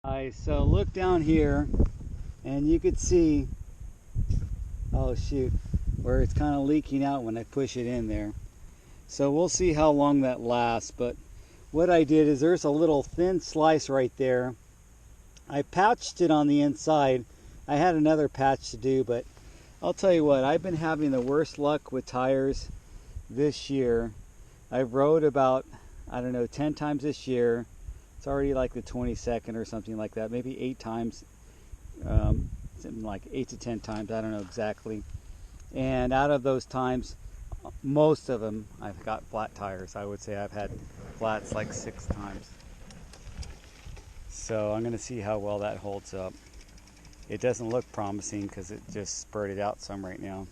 Alright, so look down here and you could see, oh shoot, where it's kind of leaking out when I push it in there. So we'll see how long that lasts, but what I did is there's a little thin slice right there. I patched it on the inside. I had another patch to do, but I'll tell you what, I've been having the worst luck with tires this year. I've rode about, I don't know, 10 times this year. It's already like the 22nd or something like that, maybe 8 times, something like 8 to 10 times, I don't know exactly. And out of those times, most of them I've got flat tires. I would say I've had flats like 6 times. So I'm going to see how well that holds up. It doesn't look promising because it just spurted out some right now.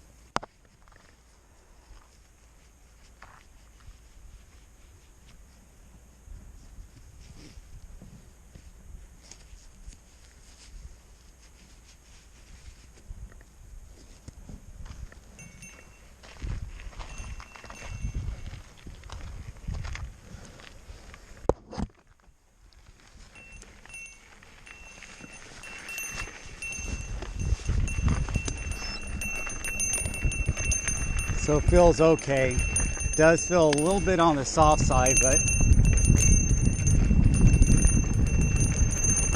So it feels okay. It does feel a little bit on the soft side, but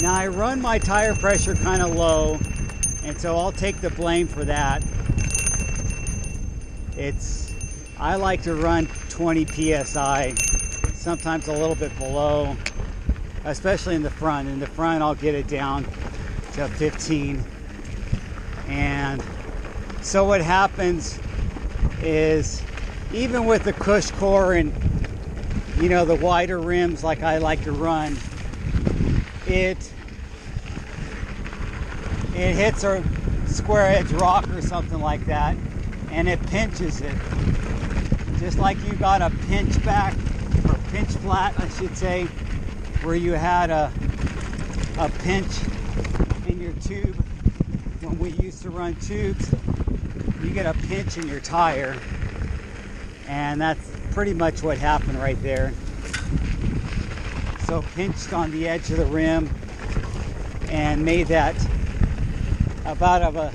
now I run my tire pressure kind of low, and so I'll take the blame for that. I like to run 20 psi, sometimes a little bit below, especially in the front. In the front I'll get it down to 15. And so what happens is, even with the cush core and the wider rims like I like to run, it hits a square edge rock or something like that, and it pinches it, just like you got a pinch back or pinch flat, I should say, where you had a pinch in your tube. When we used to run tubes, you get a pinch in your tire, and that's pretty much what happened right there. So pinched on the edge of the rim and made that about of a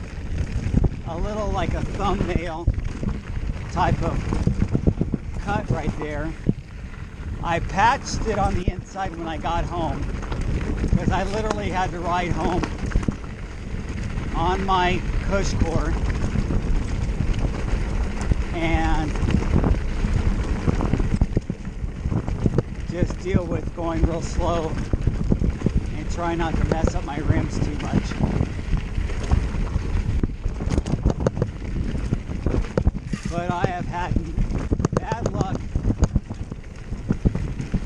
little like a thumbnail type of cut right there. I patched it on the inside when I got home because I literally had to ride home on my cush core and just deal with going real slow and try not to mess up my rims too much. But I have had bad luck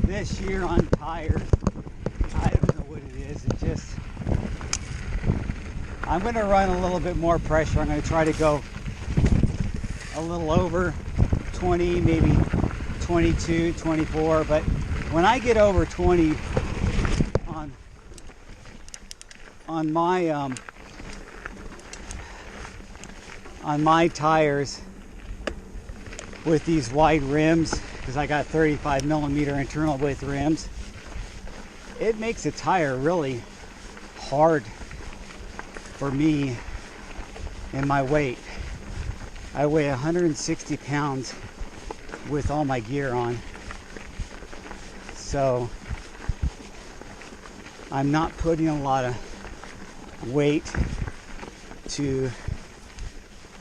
this year on tires. I don't know what it is. It just, I'm going to run a little bit more pressure. I'm going to try to go a little over 20, maybe 22, 24, but when I get over 20 on my tires with these wide rims, because I got 35 millimeter internal width rims, it makes a tire really hard for me and my weight. I weigh 160 pounds with all my gear on. So I'm not putting a lot of weight to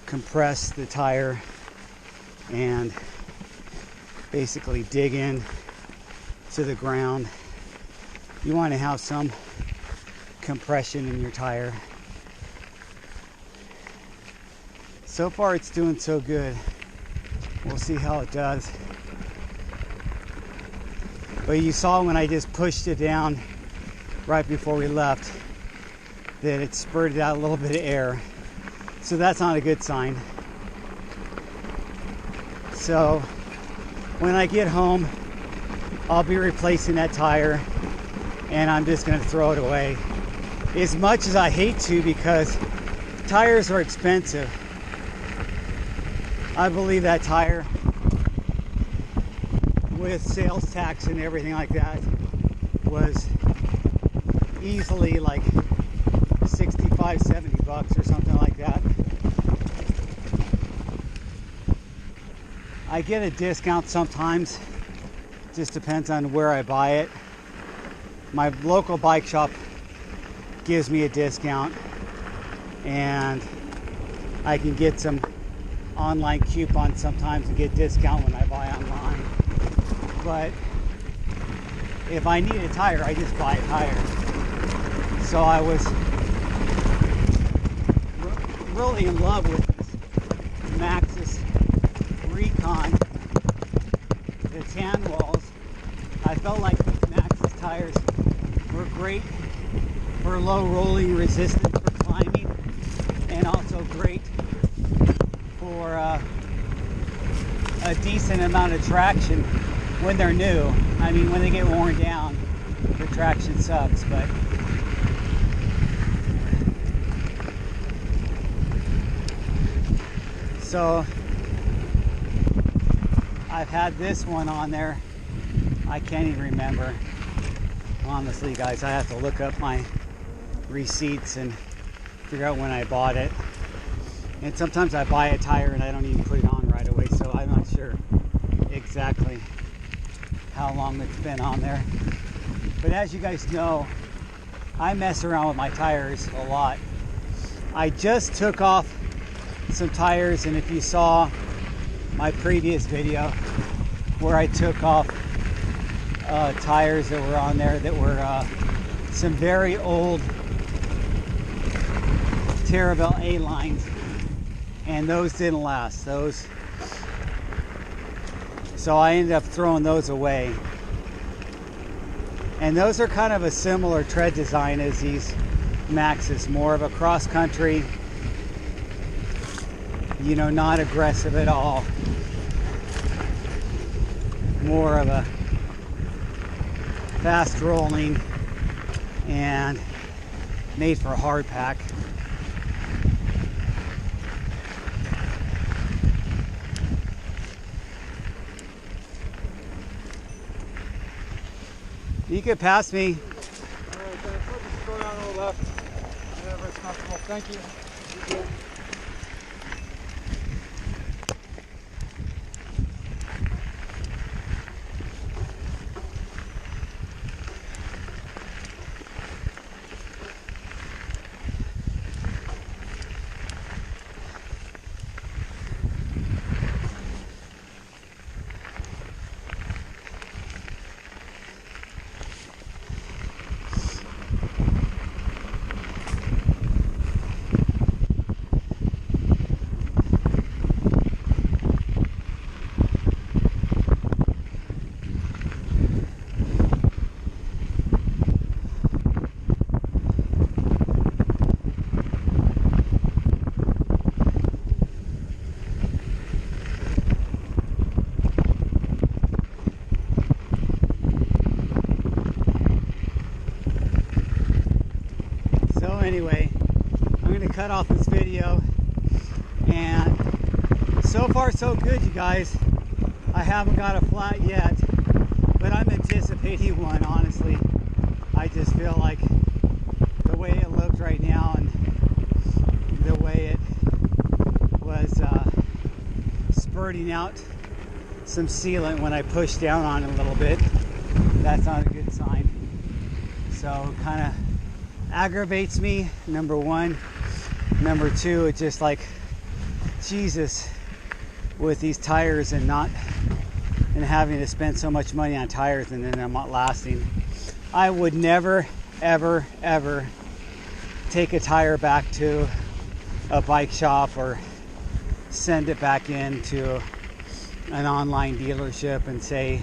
compress the tire and basically dig in to the ground. You want to have some compression in your tire. So far it's doing so good. We'll see how it does. But you saw when I just pushed it down right before we left that it spurted out a little bit of air. So that's not a good sign. So when I get home, I'll be replacing that tire and I'm just going to throw it away. As much as I hate to, because tires are expensive. I believe that tire, with sales tax and everything like that, was easily like 65, 70 bucks or something like that. I get a discount sometimes, just depends on where I buy it. My local bike shop gives me a discount, and I can get some online coupons sometimes and get discount when I buy online. But if I need a tire, I just buy a tire. So I was really in love with this Maxxis Recon, the tan walls. I felt like these Maxxis tires were great for low rolling resistance for climbing, and also great for a decent amount of traction when they're new. I mean, when they get worn down, the traction sucks, but so I've had this one on there. I can't even remember. Honestly, guys, I have to look up my receipts and figure out when I bought it. And sometimes I buy a tire and I don't even put it on right away, so I'm not sure exactly how long it's been on there. But as you guys know, I mess around with my tires a lot. I just took off some tires, and if you saw my previous video where I took off tires that were on there that were some very old Terabell A lines, and those didn't last. So I ended up throwing those away. And those are kind of a similar tread design as these Maxxis, more of a cross country, you know, not aggressive at all. More of a fast rolling and made for a hard pack. You can pass me. Alright, then just go down to the left. Whenever it's comfortable. Thank you. Anyway, I'm going to cut off this video, and so far so good, you guys. I haven't got a flat yet, but I'm anticipating one, honestly. I just feel like the way it looked right now and the way it was spurting out some sealant when I pushed down on it a little bit, that's not a good sign. So kind of aggravates me, number one. Number two, it's just like, Jesus, with these tires and having to spend so much money on tires and then they're not lasting. I would never, ever, ever take a tire back to a bike shop or send it back into an online dealership and say,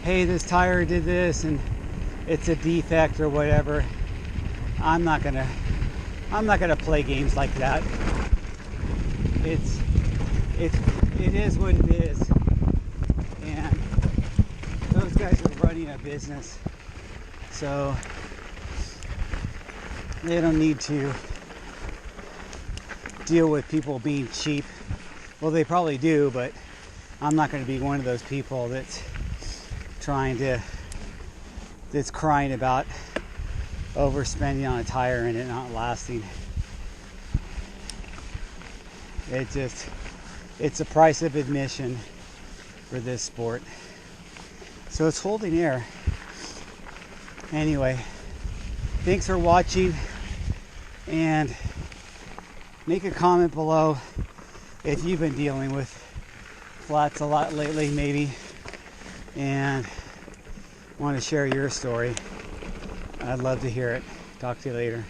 hey, this tire did this and it's a defect or whatever. I'm not gonna play games like that. It is what it is, and those guys are running a business, so they don't need to deal with people being cheap. Well, they probably do, but I'm not going to be one of those people that's crying about overspending on a tire and it not lasting. It's a price of admission for this sport. So it's holding air. Anyway, thanks for watching, and make a comment below if you've been dealing with flats a lot lately, maybe, and want to share your story. I'd love to hear it. Talk to you later.